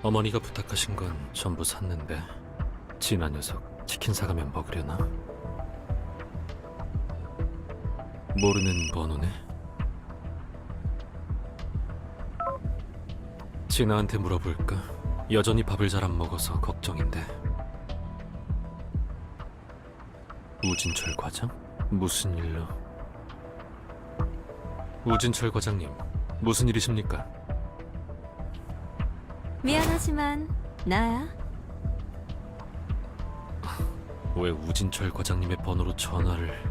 어머니가 부탁하신 건 전부 샀는데 진아 녀석 치킨 사가면 먹으려나? 모르는 번호네. 진아한테 물어볼까? 여전히 밥을 잘 안 먹어서 걱정인데. 우진철 과장? 무슨 일로? 우진철 과장님, 무슨 일이십니까? 미안하지만 나야. 왜 우진철 과장님의 번호로 전화를...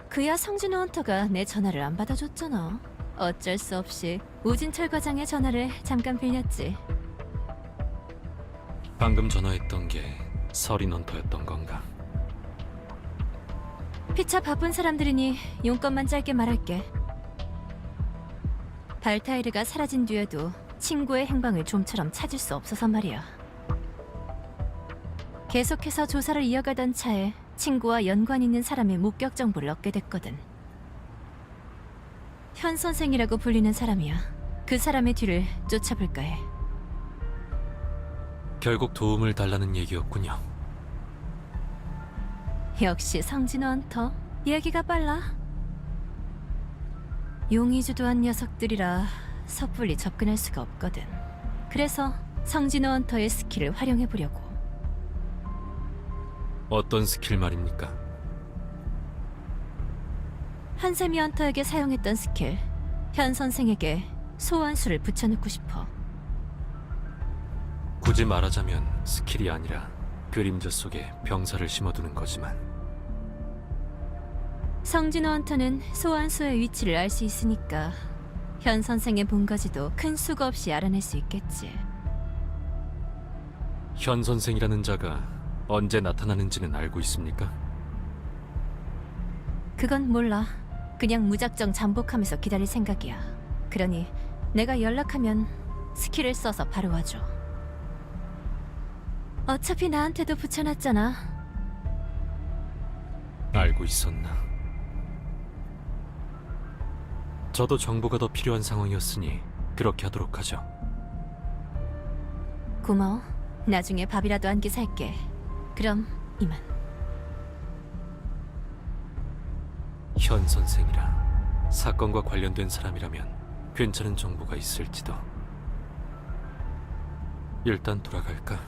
그야 성진호 헌터가 내 전화를 안 받아줬잖아. 어쩔 수 없이 우진철 과장의 전화를 잠깐 빌렸지. 방금 전화했던 게 서린 헌터였던 건가? 피차 바쁜 사람들이니 용건만 짧게 말할게. 발타이르가 사라진 뒤에도 친구의 행방을 좀처럼 찾을 수 없어서 말이야. 계속해서 조사를 이어가던 차에 친구와 연관 있는 사람의 목격 정보를 얻게 됐거든. 현 선생이라고 불리는 사람이야. 그 사람의 뒤를 쫓아볼까 해. 결국 도움을 달라는 얘기였군요. 역시 성진호 헌터. 이야기가 빨라. 용의주도한 녀석들이라 섣불리 접근할 수가 없거든. 그래서 성진호 헌터의 스킬을 활용해보려고. 어떤 스킬 말입니까? 한세미 헌터에게 사용했던 스킬, 현 선생에게 소환수를 붙여넣고 싶어. 굳이 말하자면 스킬이 아니라 그림자 속에 병사를 심어두는 거지만. 성진호 헌터는 소환수의 위치를 알 수 있으니까 현 선생의 본거지도 큰 수고 없이 알아낼 수 있겠지. 현 선생이라는 자가 언제 나타나는지는 알고 있습니까? 그건 몰라. 그냥 무작정 잠복하면서 기다릴 생각이야. 그러니 내가 연락하면 스킬을 써서 바로 와줘. 어차피 나한테도 붙여놨잖아. 알고 있었나? 저도 정보가 더 필요한 상황이었으니 그렇게 하도록 하죠. 고마워. 나중에 밥이라도 한 끼 살게. 그럼 이만. 현 선생이라 사건과 관련된 사람이라면 괜찮은 정보가 있을지도. 일단 돌아갈까?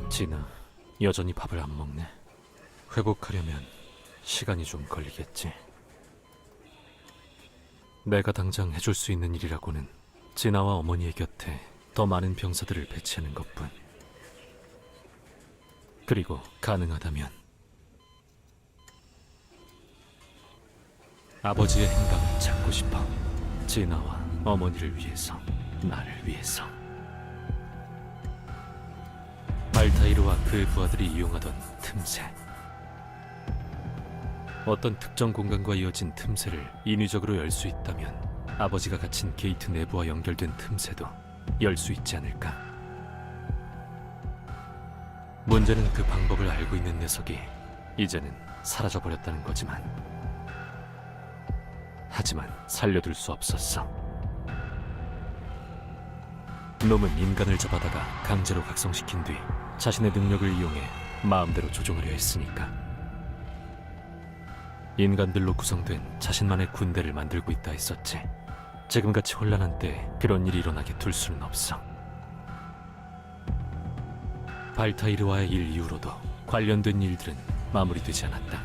진아, 여전히 밥을 안 먹네. 회복하려면 시간이 좀 걸리겠지. 내가 당장 해줄 수 있는 일이라고는 진아와 어머니의 곁에 더 많은 병사들을 배치하는 것뿐. 그리고 가능하다면 아버지의 행방을 찾고 싶어. 진아와 어머니를 위해서, 나를 위해서. 발타이르와 그의 부하들이 이용하던 틈새. 어떤 특정 공간과 이어진 틈새를 인위적으로 열 수 있다면 아버지가 갇힌 게이트 내부와 연결된 틈새도 열 수 있지 않을까? 문제는 그 방법을 알고 있는 녀석이 이제는 사라져버렸다는 거지만, 하지만 살려둘 수 없었어. 놈은 인간을 잡아다가 강제로 각성시킨 뒤 자신의 능력을 이용해 마음대로 조종하려 했으니까. 인간들로 구성된 자신만의 군대를 만들고 있다 했었지. 지금같이 혼란한 때에 그런 일이 일어나게 둘 수는 없어. 발타이르와의 일 이후로도 관련된 일들은 마무리되지 않았다.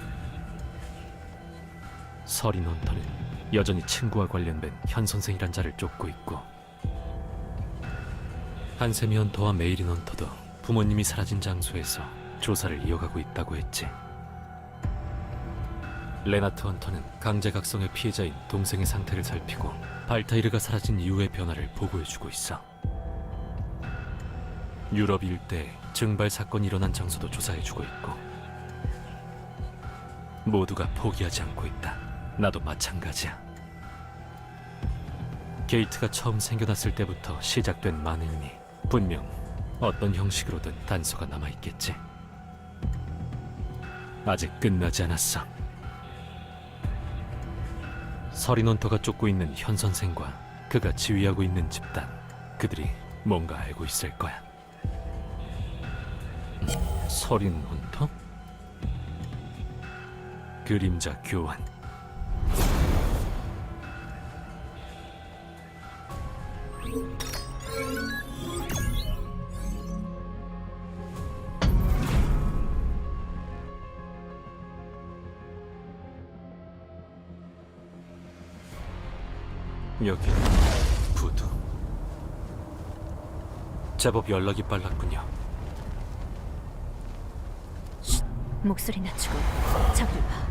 서린 헌터는 여전히 친구와 관련된 현 선생이란 자를 쫓고 있고, 한세미 헌터와 메이린 헌터도 부모님이 사라진 장소에서 조사를 이어가고 있다고 했지. 레나트 헌터는 강제각성의 피해자인 동생의 상태를 살피고 발타이르가 사라진 이후의 변화를 보고해주고 있어. 유럽 일대에 증발 사건이 일어난 장소도 조사해주고 있고, 모두가 포기하지 않고 있다. 나도 마찬가지야. 게이트가 처음 생겨났을 때부터 시작된 만행이니 분명 어떤 형식으로든 단서가 남아있겠지. 아직 끝나지 않았어. 서린원터가 쫓고 있는 현 선생과 그가 지휘하고 있는 집단, 그들이 뭔가 알고 있을 거야. 서린원터? 그림자 교환. 여기 부두. 제법 연락이 빨랐군요. 목소리 낮추고 저길 봐.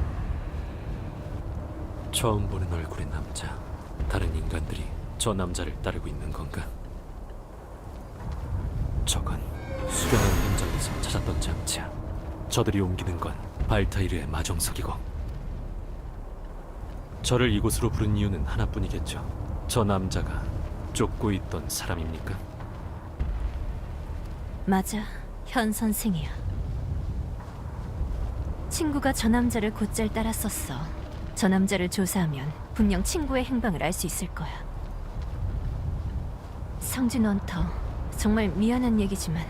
처음 보는 얼굴의 남자. 다른 인간들이 저 남자를 따르고 있는 건가? 저건 수련한 현장에서 찾았던 장치야. 저들이 옮기는 건 발타이르의 마정석이고, 저를 이곳으로 부른 이유는 하나뿐이겠죠. 저 남자가 쫓고 있던 사람입니까? 맞아, 현 선생이야. 친구가 저 남자를 곧잘 따랐었어. 저 남자를 조사하면 분명 친구의 행방을 알 수 있을 거야. 성진 원터, 정말 미안한 얘기지만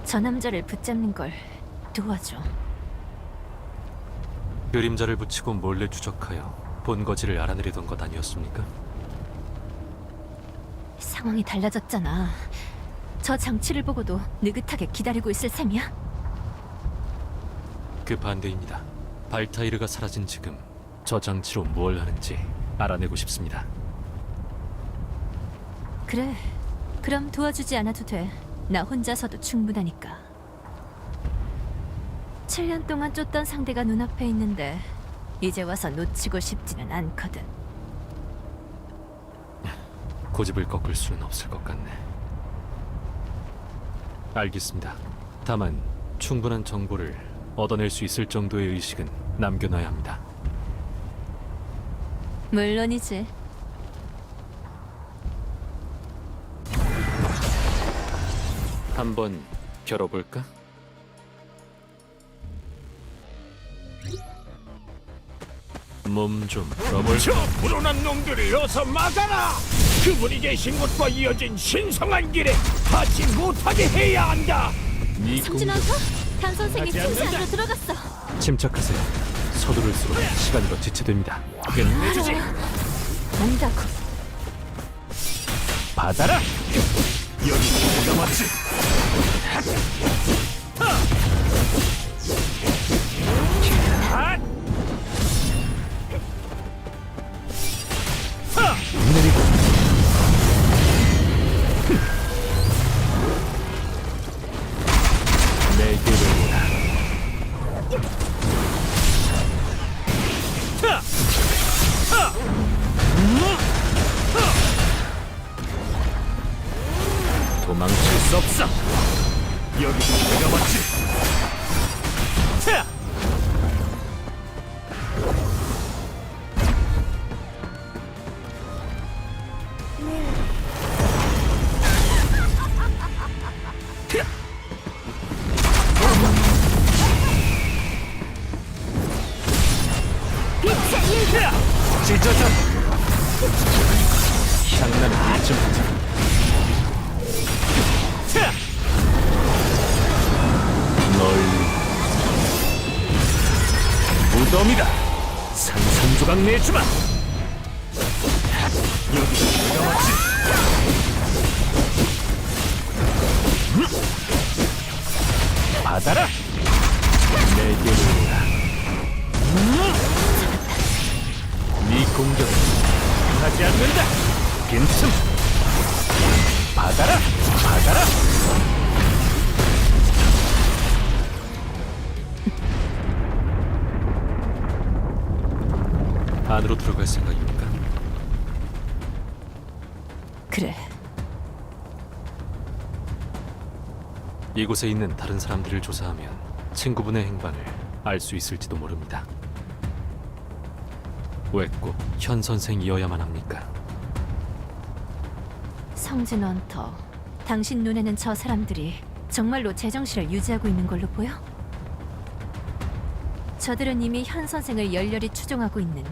저 남자를 붙잡는 걸 도와줘. 그림자를 붙이고 몰래 추적하여 본거지를 알아내리던 것 아니었습니까? 상황이 달라졌잖아. 저 장치를 보고도 느긋하게 기다리고 있을 셈이야? 그 반대입니다. 발타이르가 사라진 지금 저 장치로 뭘 하는지 알아내고 싶습니다. 그래, 그럼 도와주지 않아도 돼. 나 혼자서도 충분하니까. 7년 동안 쫓던 상대가 눈앞에 있는데 이제 와서 놓치고 싶지는 않거든. 고집을 꺾을 수는 없을 것 같네. 알겠습니다. 다만 충분한 정보를 얻어낼 수 있을 정도의 의식은 남겨놔야 합니다. 물론이지. 한번 겨뤄볼까? 몸 좀 풀어볼. 저 불온한 놈들을 어서 막아라! 그분이 계신 곳과 이어진 신성한 길에 닿지 못하게 해야 한다! 네 성진 원터? 단 선생이 하지 침대 않는다. 안으로 들어갔어. 침착하세요. 서두를수록 시간이 더 지체됩니다. 끝내주지! 안다고. 받아라! 여기 내가 맞지! 핫! 내리고 내게로 오라. 도망칠 수 없어! 여기 내가 맞지! 차! 찢어져! 향나는 일좀 하자. 차! 널 무덤이다! 산산조각 내주마! 여기 내가 맞지! 받아라! 내게로 오라. 네 공격은 하지 않는다! 빈틈! 받아라! 받아라! 안으로 들어갈 생각입니까? 그래. 이곳에 있는 다른 사람들을 조사하면 친구분의 행방을 알 수 있을지도 모릅니다. 왜 꼭 현 선생이어야만 합니까? 성진 원터, 당신 눈에는 저 사람들이 정말로 제정신을 유지하고 있는 걸로 보여? 저들은 이미 현 선생을 열렬히 추종하고 있는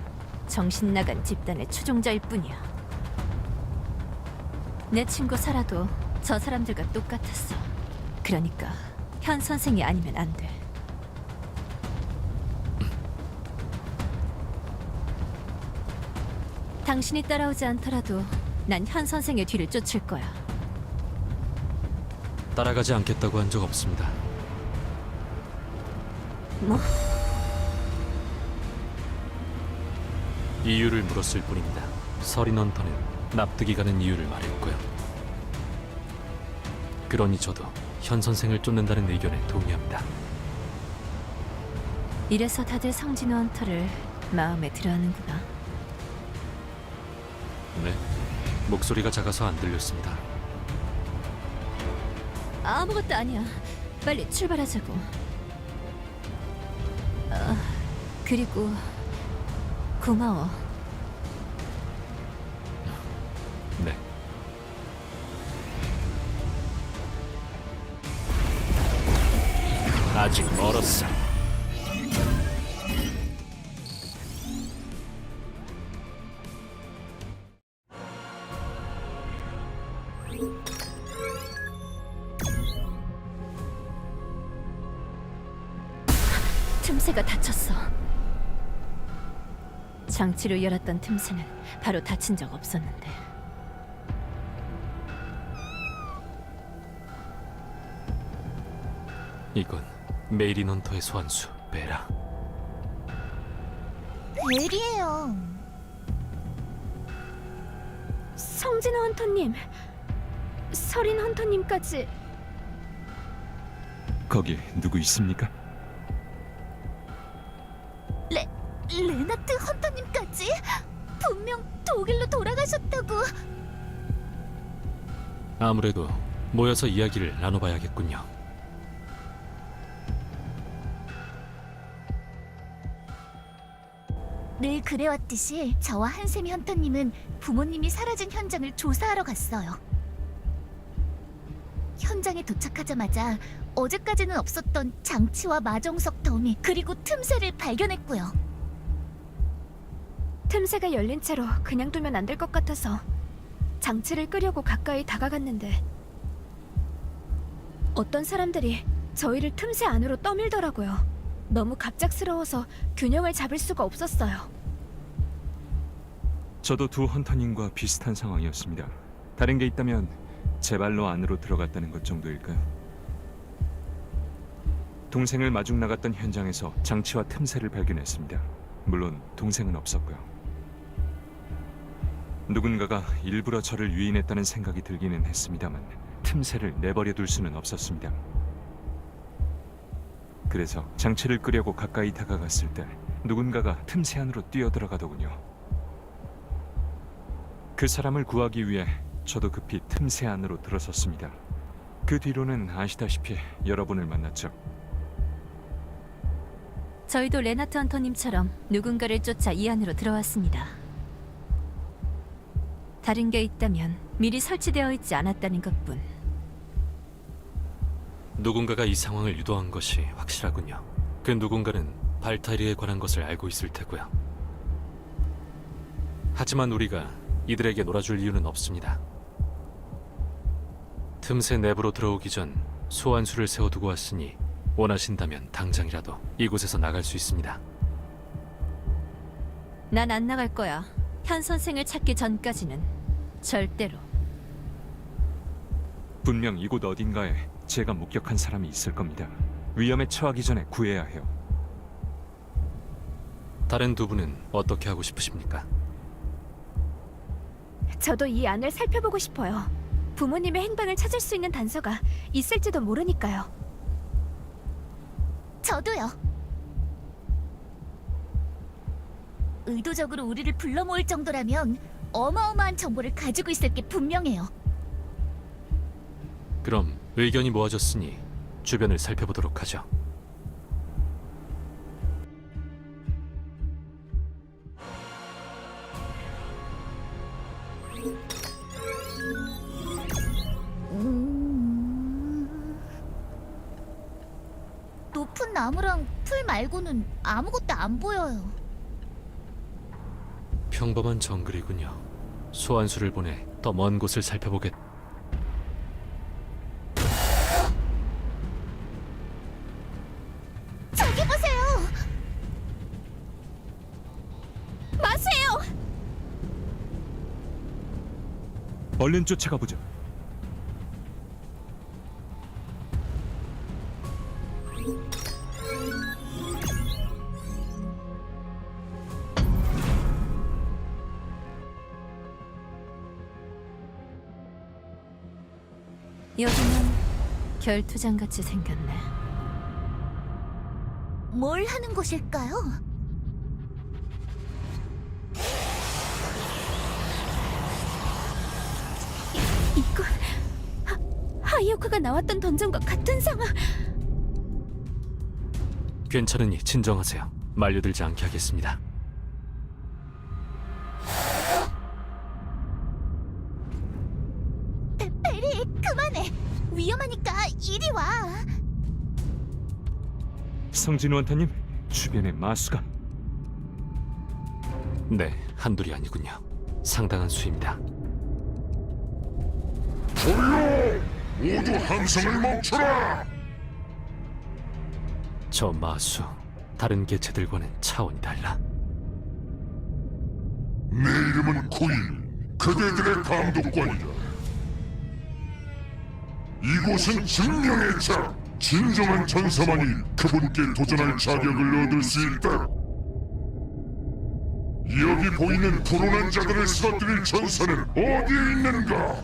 정신 나간 집단의 추종자일 뿐이야. 내 친구 사라도 저 사람들과 똑같았어. 그러니까 현 선생이 아니면 안 돼. 당신이 따라오지 않더라도 난 현 선생의 뒤를 쫓을 거야. 따라가지 않겠다고 한 적 없습니다. 뭐? 이유를 물었을 뿐입니다. 서린 헌터는 납득이 가는 이유를 말했고요. 그러니 저도 현 선생을 쫓는다는 의견에 동의합니다. 이래서 다들 성진우 헌터를 마음에 들어하는구나. 네, 목소리가 작아서 안 들렸습니다. 아무것도 아니야. 빨리 출발하자고. 그리고 고마워. 네. 아직 멀었어. 틈새가 닫혔어. 장치로 열었던 틈새는 바로 닫힌 적 없었는데. 이건 메이린 헌터의 소환수 베라. 벨이에요. 성진우 헌터님, 서린 헌터님까지. 거기 누구 있습니까? 레나트 헌터님까지? 분명 독일로 돌아가셨다고. 아무래도 모여서 이야기를 나눠봐야겠군요. 늘 그래왔듯이 저와 한세미 헌터님은 부모님이 사라진 현장을 조사하러 갔어요. 현장에 도착하자마자 어제까지는 없었던 장치와 마정석 더미 그리고 틈새를 발견했고요. 틈새가 열린 채로 그냥 두면 안 될 것 같아서 장치를 끄려고 가까이 다가갔는데 어떤 사람들이 저희를 틈새 안으로 떠밀더라고요. 너무 갑작스러워서 균형을 잡을 수가 없었어요. 저도 두 헌터님과 비슷한 상황이었습니다. 다른 게 있다면 제 발로 안으로 들어갔다는 것 정도일까요? 동생을 마중 나갔던 현장에서 장치와 틈새를 발견했습니다. 물론 동생은 없었고요. 누군가가 일부러 저를 유인했다는 생각이 들기는 했습니다만 틈새를 내버려 둘 수는 없었습니다. 그래서 장치를 끄려고 가까이 다가갔을 때 누군가가 틈새 안으로 뛰어들어가더군요. 그 사람을 구하기 위해 저도 급히 틈새 안으로 들어섰습니다. 그 뒤로는 아시다시피 여러분을 만났죠. 저희도 레나트 헌터님처럼 누군가를 쫓아 이 안으로 들어왔습니다. 다른 게 있다면 미리 설치되어 있지 않았다는 것뿐. 누군가가 이 상황을 유도한 것이 확실하군요. 그 누군가는 발타리에 관한 것을 알고 있을 테고요. 하지만 우리가 이들에게 놀아줄 이유는 없습니다. 틈새 내부로 들어오기 전 소환수를 세워두고 왔으니 원하신다면 당장이라도 이곳에서 나갈 수 있습니다. 난 안 나갈 거야. 현 선생을 찾기 전까지는 절대로. 분명 이곳 어딘가에 제가 목격한 사람이 있을 겁니다. 위험에 처하기 전에 구해야 해요. 다른 두 분은 어떻게 하고 싶으십니까? 저도 이 안을 살펴보고 싶어요. 부모님의 행방을 찾을 수 있는 단서가 있을지도 모르니까요. 저도요. 의도적으로 우리를 불러 모을 정도라면 어마어마한 정보를 가지고 있을 게 분명해요. 그럼 의견이 모아졌으니 주변을 살펴보도록 하죠. 높은 나무랑 풀 말고는 아무것도 안 보여요. 평범한 정글이군요. 소환수를 보내 더 먼 곳을 살펴보겠. 저기 보세요. 마세요. 얼른 쫓아가 보죠. 여기는 결투장 같이 생겼네. 뭘 하는 곳일까요? 이건 하이오크가 나왔던 던전과 같은 상황. 괜찮으니 진정하세요. 만류들지 않게 하겠습니다. 베리, 그만해. 위험하니까 이리 와. 성진 원타님, 주변에 마수가. 네, 한둘이 아니군요. 상당한 수입니다. 모두 함성을 멈춰라! 저 마수, 다른 개체들과는 차원이 달라. 내 이름은 코일, 그대들의 감독관이다. 이곳은 증명의 자, 진정한 전사만이 그분께 도전할 자격을 얻을 수 있다. 여기 보이는 불온한 자들을 쓰러뜨릴 전사는 어디에 있는가?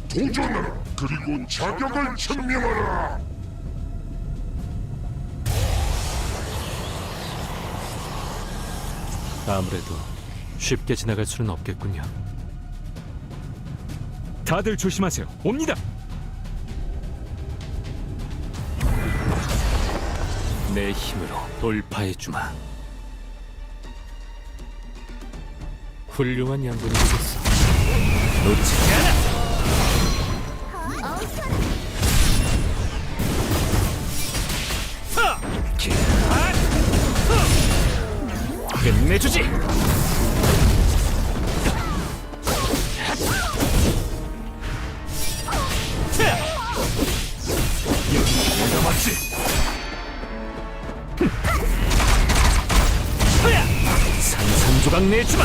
도전하라, 그리고 자격을 증명하라! 아무래도 쉽게 지나갈 수는 없겠군요. 다들 조심하세요. 옵니다. 내 힘으로 돌파해주마. 훌륭한 양분이 되겠어. 놓치지 않아. 끝내주지. 내가 맞지? 산산조각 내주마.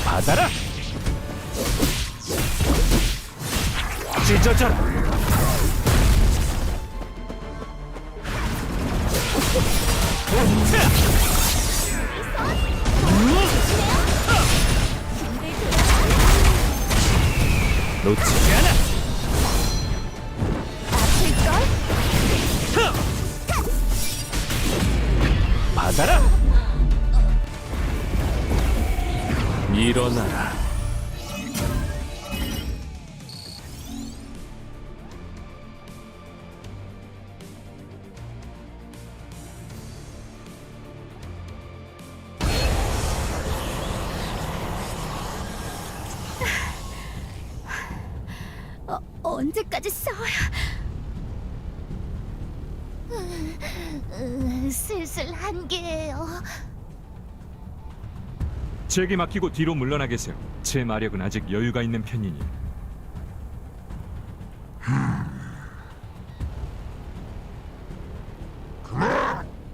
받아라. 찢어져라. 놓치지 않아. 받아라. 일어나라. 언제까지 싸워야? 슬슬 한계예요. 제게 맡기고 뒤로 물러나 계세요. 제 마력은 아직 여유가 있는 편이니.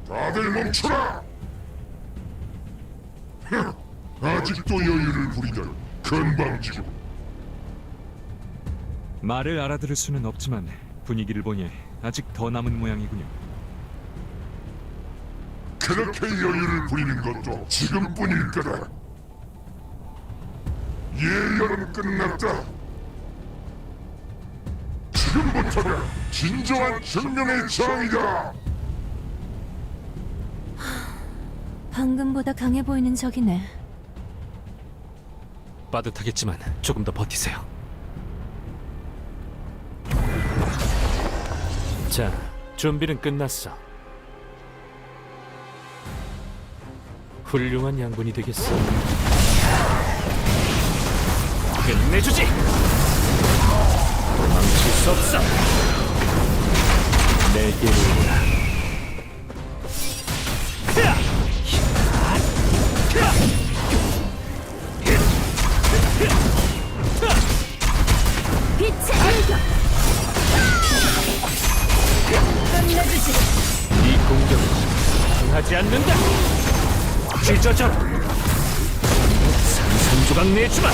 다들 멈춰라! 아직도 여유를 부리다니 건방지고. 말을 알아들을 수는 없지만 분위기를 보니 아직 더 남은 모양이군요. 그렇게 여유를 부리는 것도 지금뿐일 거다. 예열은 끝났다. 지금부터가 진정한 증명의 장이다. 방금보다 강해 보이는 적이네. 빠듯하겠지만 조금 더 버티세요. 자, 준비는 끝났어. 훌륭한 양분이 되겠어. 끝내주지. 도망칠 수 없어. 내게로 오라. 빛의 일격. 끝내주지. 이 공격은 당하지 않는다. 찢어져라. 산산조각 내주마.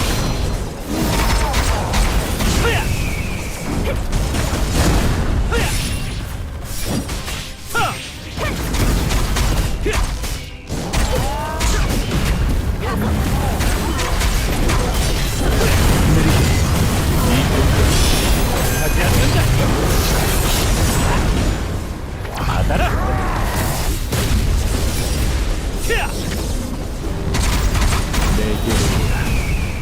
허야! 허야! 하! 하지 않는다. 받아라. 내게 오라.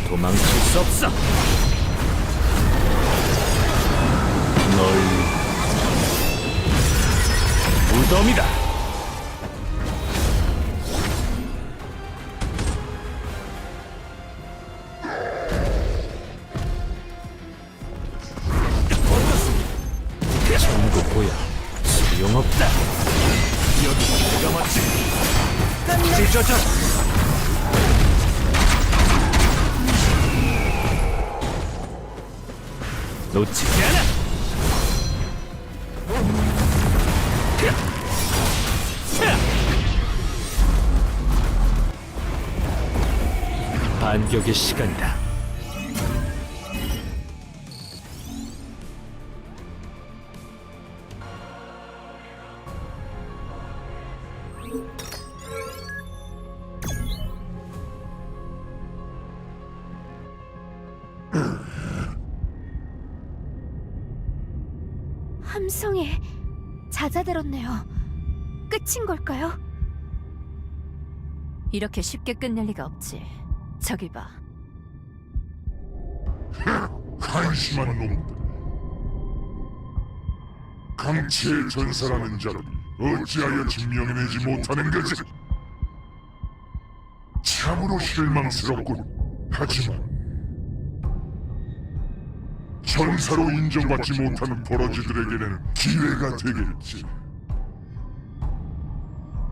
도망칠 수 없어. 널 무덤이다. 전부 보여. 소용없다. 여기 내가 맞지. 찢어져. 놓치지 않아. 반격의 시간이다. 함성이 잦아들었네요. 끝인 걸까요? 이렇게 쉽게 끝낼 리가 없지. 저기 봐. 한심한 놈들. 강치의 전사라는 자를 어찌하여 증명해내지 못하는 거지? 참으로 실망스럽군. 하지만 전사로 인정받지 못하는 버러지들에게는 기회가 되겠지.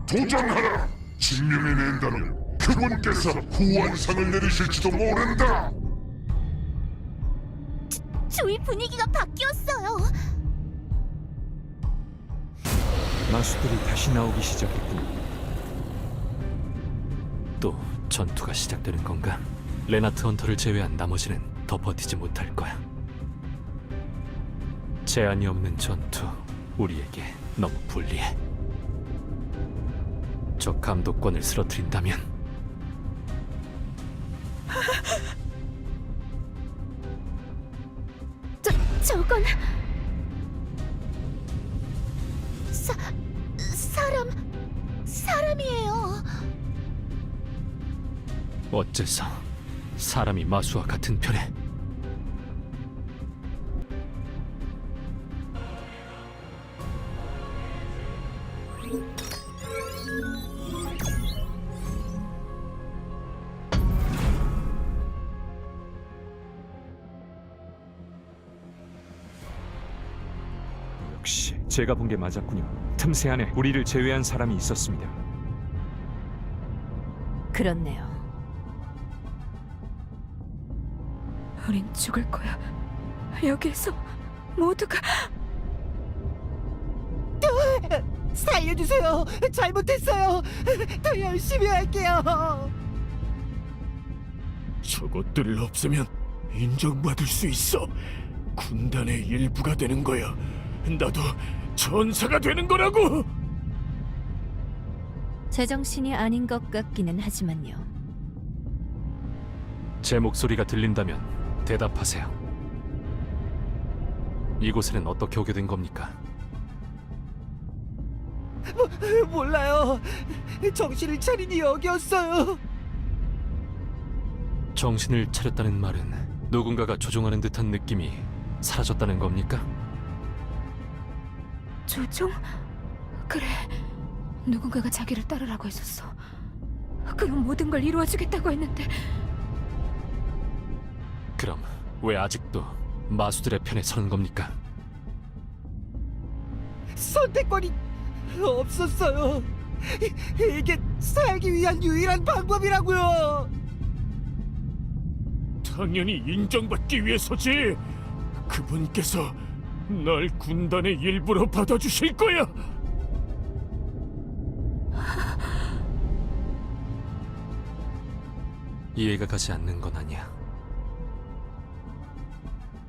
도전하라! 증명해낸다면 그분께서 후원상을 내리실지도 모른다! 주위 분위기가 바뀌었어요. 마수들이 다시 나오기 시작했군요. 또 전투가 시작되는 건가? 레나트 헌터를 제외한 나머지는 더 버티지 못할 거야. 제한이 없는 전투, 우리에게 너무 불리해. 저 감독권을 쓰러뜨린다면 저건 사람이에요. 어째서 사람이 마수와 같은 편에? 역시 제가 본 게 맞았군요. 틈새 안에 우리를 제외한 사람이 있었습니다. 그렇네요. 우린 죽을 거야. 여기에서 모두가 살려주세요. 잘못했어요. 더 열심히 할게요. 저것들을 없애면 인정받을 수 있어. 군단의 일부가 되는 거야. 나도 전사가 되는 거라고. 제정신이 아닌 것 같기는 하지만요. 제 목소리가 들린다면 대답하세요. 이곳에는 어떻게 오게 된 겁니까? 몰라요. 정신을 차리니 여기였어요. 정신을 차렸다는 말은 누군가가 조종하는 듯한 느낌이 사라졌다는 겁니까? 조종? 그래, 누군가가 자기를 따르라고 했었어. 그럼 모든 걸 이루어주겠다고 했는데 그럼 왜 아직도 마수들의 편에 서는 겁니까? 선택권이 없었어요. 이게 살기 위한 유일한 방법이라고요. 당연히 인정받기 위해서지. 그분께서 날 군단의 일부로 받아주실 거야. 이해가 가지 않는 건 아니야.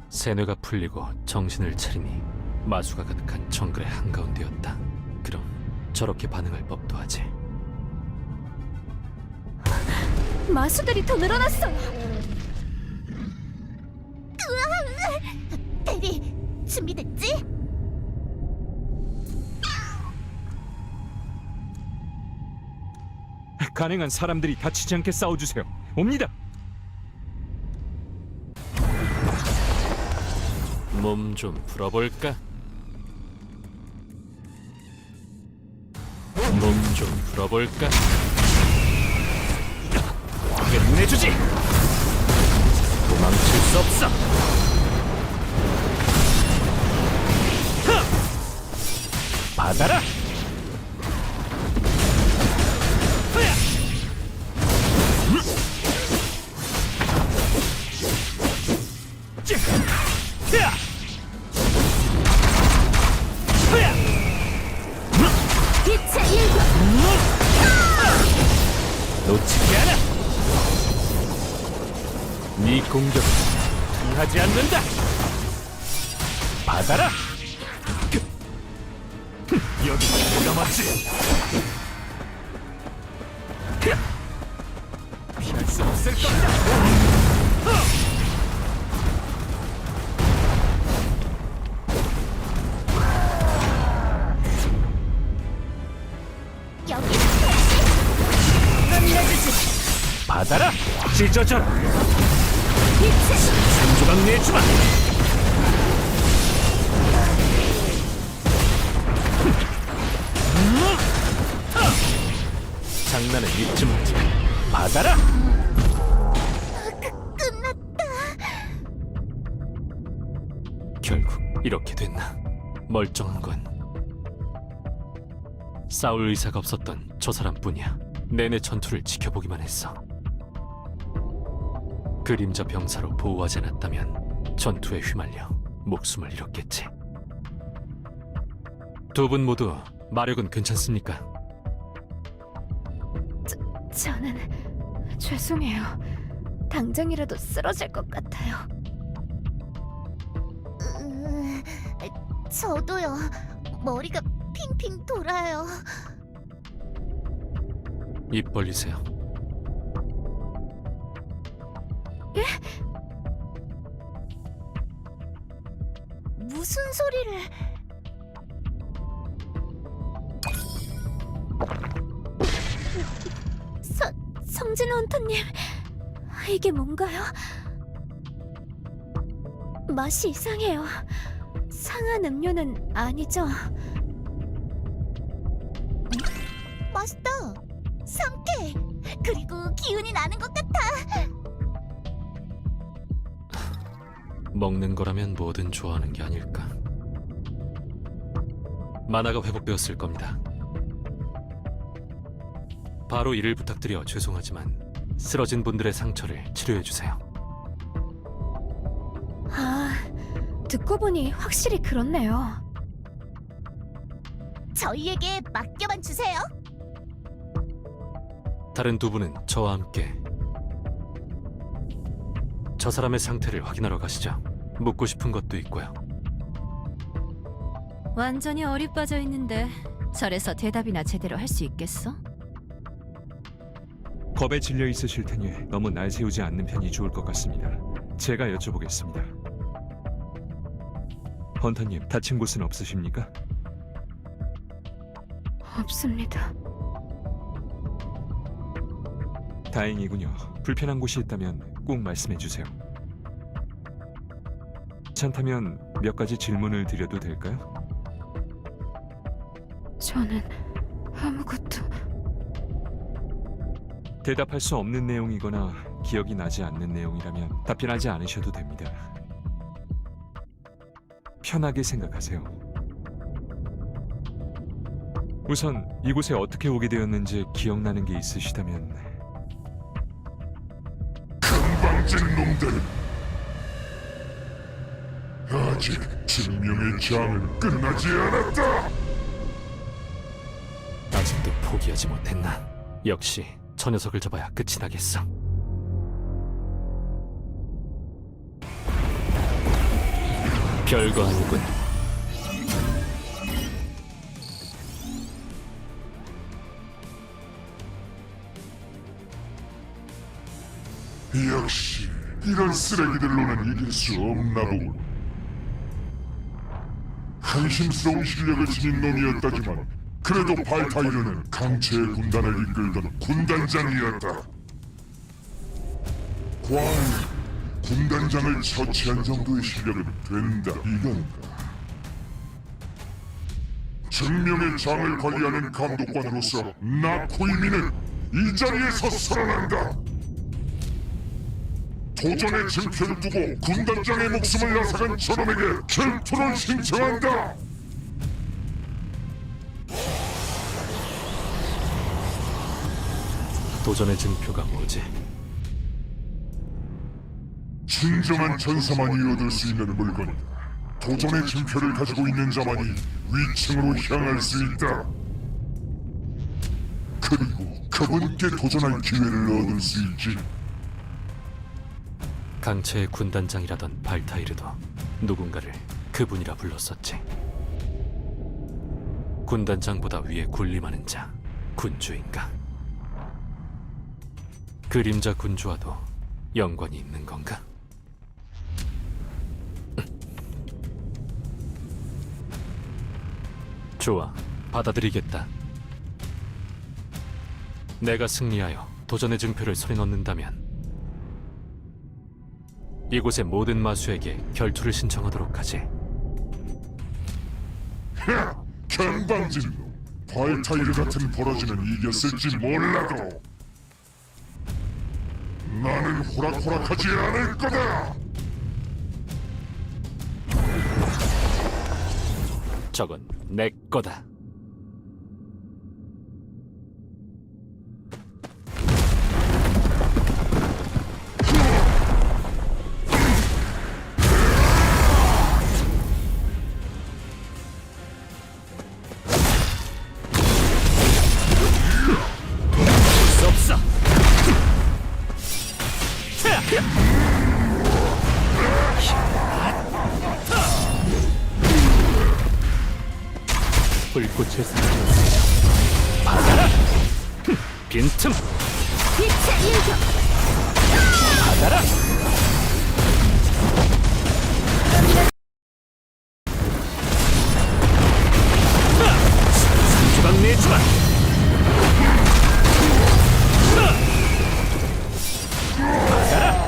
세뇌가 풀리고 정신을 차리니 마수가 가득한 정글의 한가운데였다. 그럼 저렇게 반응할 법도 하지. 마수들이 더 늘어났어요. 대리, 준비됐지? 가능한 사람들이 다치지 않게 싸워주세요. 옵니다. 몸 좀 풀어볼까? 몸 좀 풀어볼까? 끝내주지! 도망칠 수 없어! 받아라! 빛의 일격. 놓치지 않아! 네 공격은 피하지 않는다! 받아라! 여기 뭐가 맞지? 피할 수 없을 겁니다! 여기 받아라! 찢어져라! 빛의 한 조각 내주마! 장난은 잊지 말지. 받아라! 끝났다. 결국 이렇게 됐나? 멀쩡한 건 싸울 의사가 없었던 저 사람뿐이야. 내내 전투를 지켜보기만 했어. 그림자 병사로 보호하지 않았다면 전투에 휘말려 목숨을 잃었겠지. 두 분 모두 마력은 괜찮습니까? 저는 죄송해요. 당장이라도 쓰러질 것 같아요. 저도요. 머리가 핑핑 돌아요. 입 벌리세요. 무슨 소리를? 성진 헌터님, 이게 뭔가요? 맛이 이상해요. 상한 음료는 아니죠? 맛있다. 상쾌. 그리고 기운이 나는 것 같아. 먹는 거라면 뭐든 좋아하는 게 아닐까. 만화가 회복되었을 겁니다. 바로 이를 부탁드려 죄송하지만 쓰러진 분들의 상처를 치료해 주세요. 아, 듣고 보니 확실히 그렇네요. 저희에게 맡겨만 주세요. 다른 두 분은 저와 함께 저 사람의 상태를 확인하러 가시죠. 묻고 싶은 것도 있고요. 완전히 어리 빠져 있는데 절에서 대답이나 제대로 할 수 있겠어? 겁에 질려 있으실 테니 너무 날 세우지 않는 편이 좋을 것 같습니다. 제가 여쭤보겠습니다. 헌터님, 다친 곳은 없으십니까? 없습니다. 다행이군요. 불편한 곳이 있다면 꼭 말씀해 주세요. 괜찮다면 몇 가지 질문을 드려도 될까요? 저는 아무것도... 대답할 수 없는 내용이거나 기억이 나지 않는 내용이라면 답변하지 않으셔도 됩니다. 편하게 생각하세요. 우선 이곳에 어떻게 오게 되었는지 기억나는 게 있으시다면. 건방진 놈들. 아직 증명의 장은 끝나지 않았다. 아직도 포기하지 못했나? 역시 저 녀석을 잡아야 끝이 나겠어. 별거 아니군. 역시 이런 쓰레기들로는 이길 수 없나 보군. 한심스러운 실력을 지닌 놈이었다지만 그래도 발타이르는 강체의 군단을 이끌던 군단장이었다. 과연 군단장을 처치한 정도의 실력은 된다 이건가? 증명의 장을 관리하는 감독관으로서 나코이미는 이 자리에서 살아난다. 도전의 증표를 두고 군단장의 목숨을 앗아간 저놈에게 결투를 신청한다. 도전의 증표가 뭐지? 진정한 전사만이 얻을 수 있는 물건이다. 도전의 증표를 가지고 있는 자만이 위층으로 향할 수 있다. 그리고 그분께 도전할 기회를 얻을 수 있지. 강체의 군단장이라던 발타이르도 누군가를 그분이라 불렀었지. 군단장보다 위에 군림하는 자, 군주인가? 그림자 군주와도 연관이 있는 건가? 좋아, 받아들이겠다. 내가 승리하여 도전의 증표를 손에 넣는다면 이곳의 모든 마수에게 결투를 신청하도록 하지. 하! 건방진 놈. 발타이르 같은 버러지는 이겼을지 몰라도 나는 호락호락하지 않을 거다. 저건 내 거다. 수 없어. 불꽃을 사라졌어. 받아라! 빈틈! 빛의 일격! 받아라! 주방 내주마! 받아라!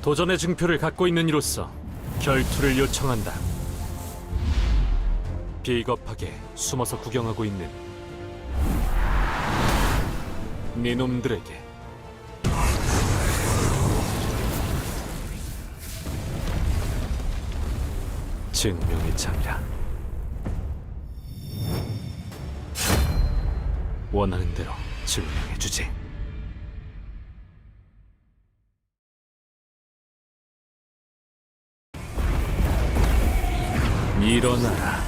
도전의 증표를 갖고 있는 이로서 결투를 요청한다. 비겁하게 숨어서 구경하고 있는 네 놈들에게 증명의 장이라. 원하는 대로 증명해주지. 일어나라.